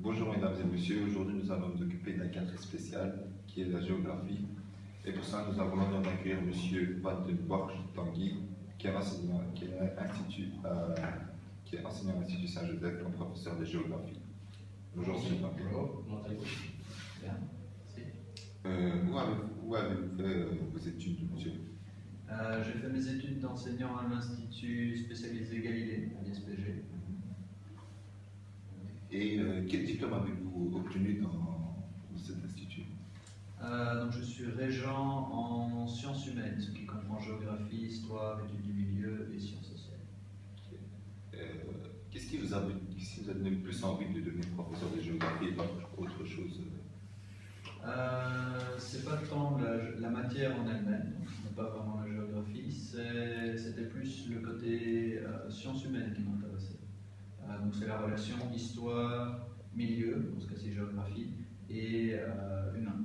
Bonjour mesdames et messieurs, aujourd'hui nous allons nous occuper d'un cas très spécial qui est la géographie. Et pour ça nous avons l'honneur d'accueillir M. Vandenborg Tanguy, qui est enseignant à l'Institut Saint-Joseph comme professeur de géographie. Bonjour M. Tanguy. Bonjour, comment allez-vous? Bien, merci. Où avez-vous fait vos études, monsieur? J'ai fait mes études d'enseignant à l'Institut spécialisé Galilée, à l'ISPG. Et quel diplôme avez-vous obtenu dans cet institut? Donc je suis régent en sciences humaines, ce qui comprend géographie, histoire, études du milieu et sciences sociales. Qu'est-ce qui vous a donné le plus envie de devenir professeur de géographie et pas autre chose? C'est pas tant la matière en elle-même, donc ce n'est pas vraiment la géographie, c'était plus le côté sciences humaines qui m'intéressait. Donc c'est la relation histoire-milieu, dans ce cas c'est géographie, et humain.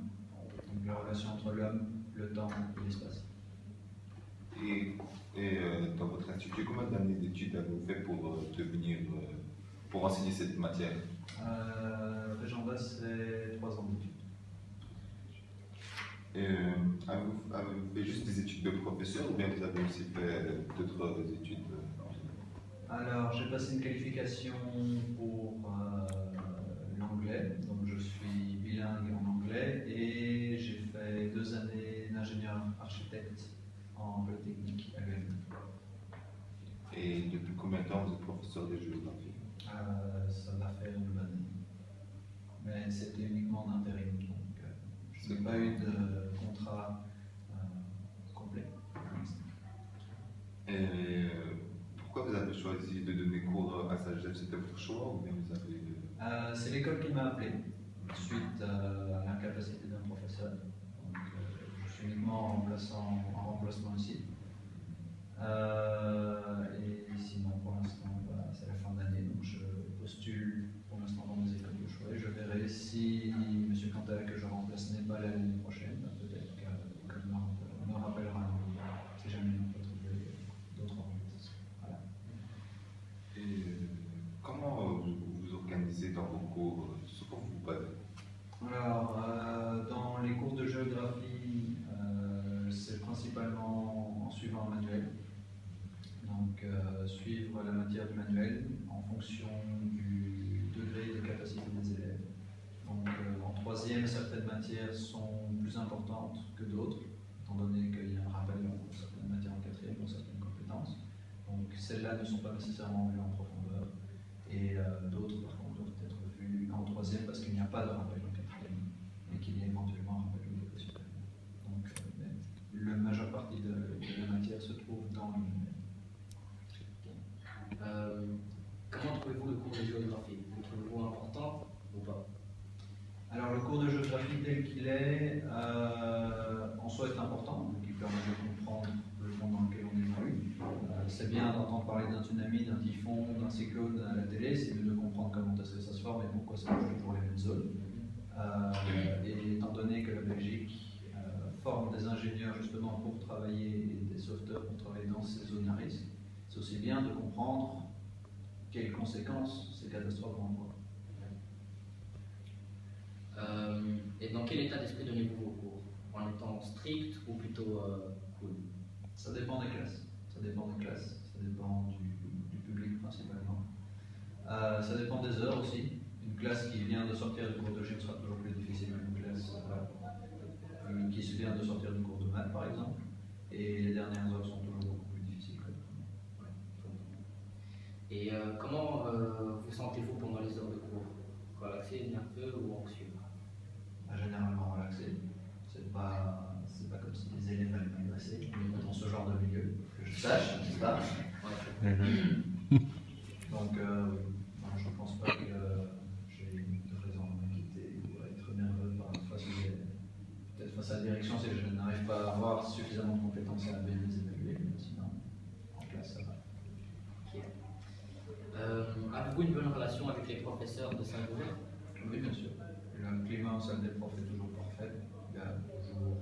Donc la relation entre l'homme, le temps et l'espace. Et dans votre institut, combien d'années d'études avez-vous fait pour enseigner cette matière? Régenda, c'est 3 ans d'études. Avez-vous fait juste des études de professeur ou bien vous avez aussi fait d'autres études? Alors, j'ai passé une qualification pour l'anglais, donc je suis bilingue en anglais, et j'ai fait 2 années d'ingénieur architecte en Polytechnique à l'UM. Et depuis combien de temps vous êtes professeur de géographie? Ça va faire une année, mais c'était uniquement d'intérim, donc je n'ai pas eu de contrat complet pour l'instant. Pourquoi vous avez choisi de donner cours à Saint-Joseph? C'était votre choix ou bien vous avez... C'est l'école qui m'a appelé suite à l'incapacité d'un professeur. Donc, je suis uniquement en remplacement ici. Et sinon, pour l'instant, c'est la fin d'année, donc je postule pour l'instant dans mes écoles de choix. Et je verrai si M. Cantal, que je remplace, n'est pas là l'année prochaine. Peut-être que me rappellera si jamais on peut trouver d'autres organisations. Voilà. Et comment vous vous organisez dans vos cours? Sur quoi vous vous basez? Alors, dans les cours de géographie, c'est principalement en suivant un manuel. Donc, suivre la matière du manuel en fonction du degré de capacité des élèves. Donc, en troisième, certaines matières sont plus importantes que d'autres, étant donné qu'il y a un rappel pour certaines matières en quatrième, pour certaines compétences. Donc, celles-là ne sont pas nécessairement vues en profondeur, et d'autres, par contre, doivent être vues en troisième parce qu'il n'y a pas de rappel en quatrième, mais qu'il y a éventuellement un rappel au niveau supérieur. Donc, la majeure partie de la matière se trouve dans le manuel. Comment trouvez-vous le cours de géographie? Le trouvez-vous important ou pas? Alors le cours de géographie tel qu'il est, en soi est important, donc il permet de comprendre le monde dans lequel on évolue. C'est bien d'entendre parler d'un tsunami, d'un typhon, d'un cyclone à la télé, c'est mieux de comprendre comment est-ce que ça se forme et pourquoi ça bouge toujours les mêmes zones. Et étant donné que la Belgique forme des ingénieurs justement pour travailler et des sauveteurs pour travailler dans ces zones à risque, c'est aussi bien de comprendre quelles conséquences ces catastrophes vont avoir. Et dans quel état d'esprit donnez-vous vos cours? En étant strict ou plutôt cool? Ça dépend des classes. Ça dépend des classes. Ça dépend du public principalement. Ça dépend des heures aussi. Une classe qui vient de sortir du cours de gym sera toujours plus difficile qu'une classe qui vient de sortir du cours de maths par exemple. Et les dernières heures sont toujours beaucoup plus difficiles que les premières. Et comment vous sentez-vous pendant les heures de cours? Relaxé, nerveux ou anxieux? Généralement relaxé. C'est pas comme si les élèves allaient m'agresser dans ce genre de milieu, que je sache, n'est-ce pas? Donc, je ne pense pas que j'ai une raison de m'inquiéter ou à être nerveux face aux élèves. Peut-être face à la direction, c'est que je n'arrive pas à avoir suffisamment de compétences à bien les évaluer, mais sinon, en classe, ça va. Okay. Avez-vous une bonne relation avec les professeurs de Saint-Joseph? Oui, bien sûr. Le climat en salle des profs est toujours parfait. Il y a toujours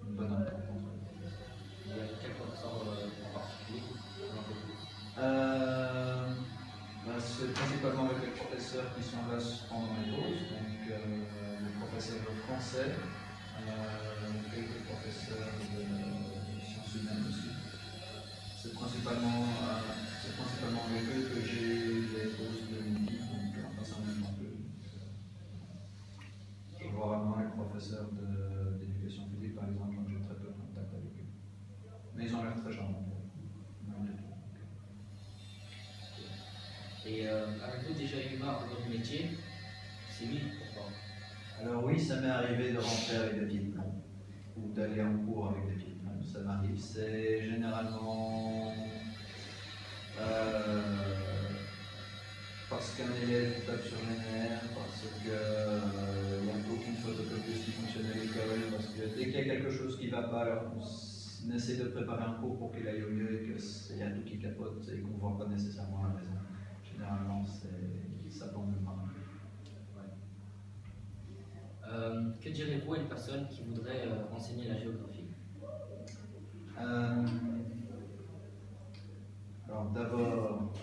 une bonne entente entre eux. Il y a quel professeur en particulier? C'est principalement avec les professeurs qui sont là pendant français, quelques professeurs de sciences humaines aussi. C'est principalement avec eux que j'ai les pauses de midi, donc enfin ça même un peu. Je vois vraiment les professeurs d'éducation physique par exemple, donc j'ai très peu de contact avec eux. Mais ils ont l'air très charmants. Et avez-vous déjà eu marre de votre métier? Si oui, pourquoi? Alors oui, ça m'est arrivé de rentrer avec des pieds de plomb ou d'aller en cours avec des pieds de plomb, ça m'arrive. C'est généralement parce qu'un élève tape sur les nerfs, parce qu'il n'y a aucune photocopieuse qui fonctionne à l'école, parce que dès qu'il y a quelque chose qui ne va pas, alors on essaie de préparer un cours pour qu'il aille au mieux et qu'il y a tout qui capote et qu'on ne voit pas nécessairement la raison. Généralement, ça tombe de main. Que direz-vous à une personne qui voudrait enseigner la géographie? Alors d'abord,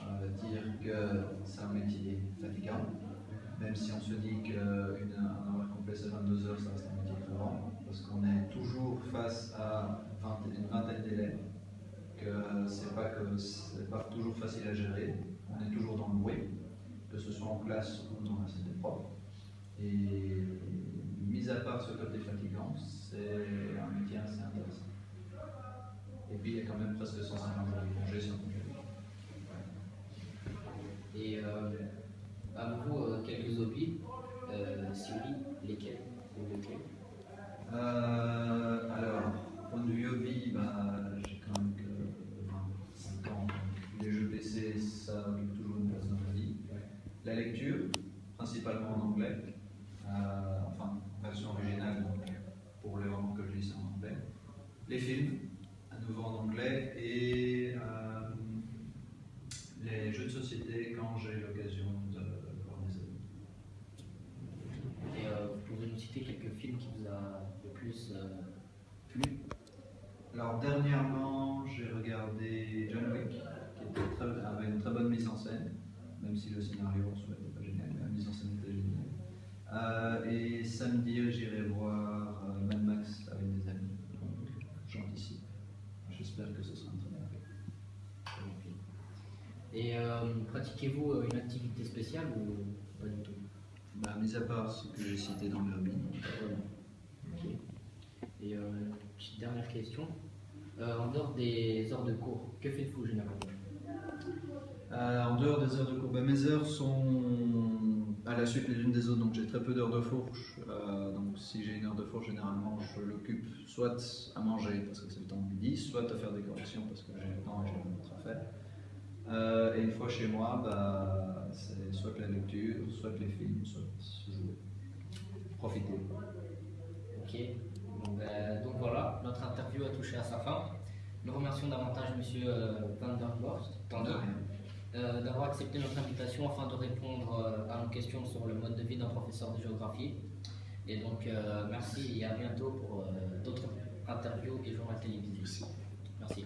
dire que c'est un métier fatigant, même si on se dit qu'un horaire complet c'est 22 heures, ça reste un métier crevant, parce qu'on est toujours face à une vingtaine d'élèves, que c'est pas toujours facile à gérer, on est toujours dans le bruit, que ce soit en classe ou dans la salle des profs. Et mis à part ce côté fatigant, c'est un métier assez intéressant. Et puis il y a quand même presque 150 jours de congé sur le congé. Et avez-vous quelques hobbies? Si oui, lesquels ou lequel? Alors, point de vue hobby, j'ai quand même que 25 ans. Donc les jeux PC, ça occupe toujours une place dans ma vie. La lecture, principalement en anglais. Enfin, version originale, donc pour les romans que je lis, c'est en anglais. Les films, à nouveau en anglais. Et les jeux de société quand j'ai l'occasion de voir mes amis. Et vous pouvez nous citer quelques films qui vous a le plus plu? Alors dernièrement, j'ai regardé John Wick, qui avait une très bonne mise en scène, même si le scénario en soi n'était pas génial, mais la mise en scène était géniale. Et samedi, j'irai voir Mad Max avec des amis, donc j'anticipe. J'espère que ce sera un très bon film. Et pratiquez-vous une activité spéciale ou pas du tout? Mis à part ce que j'ai cité dans le hobby. Ok. Et petite dernière question. En dehors des heures de cours, que faites-vous généralement? En dehors des heures de cours, mes heures sont à la suite les unes des autres, donc j'ai très peu d'heures de fourche. Donc si j'ai une heure de fourche, généralement je l'occupe soit à manger parce que c'est le temps de midi, soit à faire des corrections parce que j'ai le temps et j'ai rien d'autre à faire. Et une fois chez moi, c'est soit la lecture, soit les films, soit jouer. Profiter. Ok. Donc voilà, notre interview a touché à sa fin. Nous remercions davantage M. Van der Borst d'avoir accepté notre invitation afin de répondre à nos questions sur le mode de vie d'un professeur de géographie. Et donc merci et à bientôt pour d'autres interviews et journaux télévisés. Merci.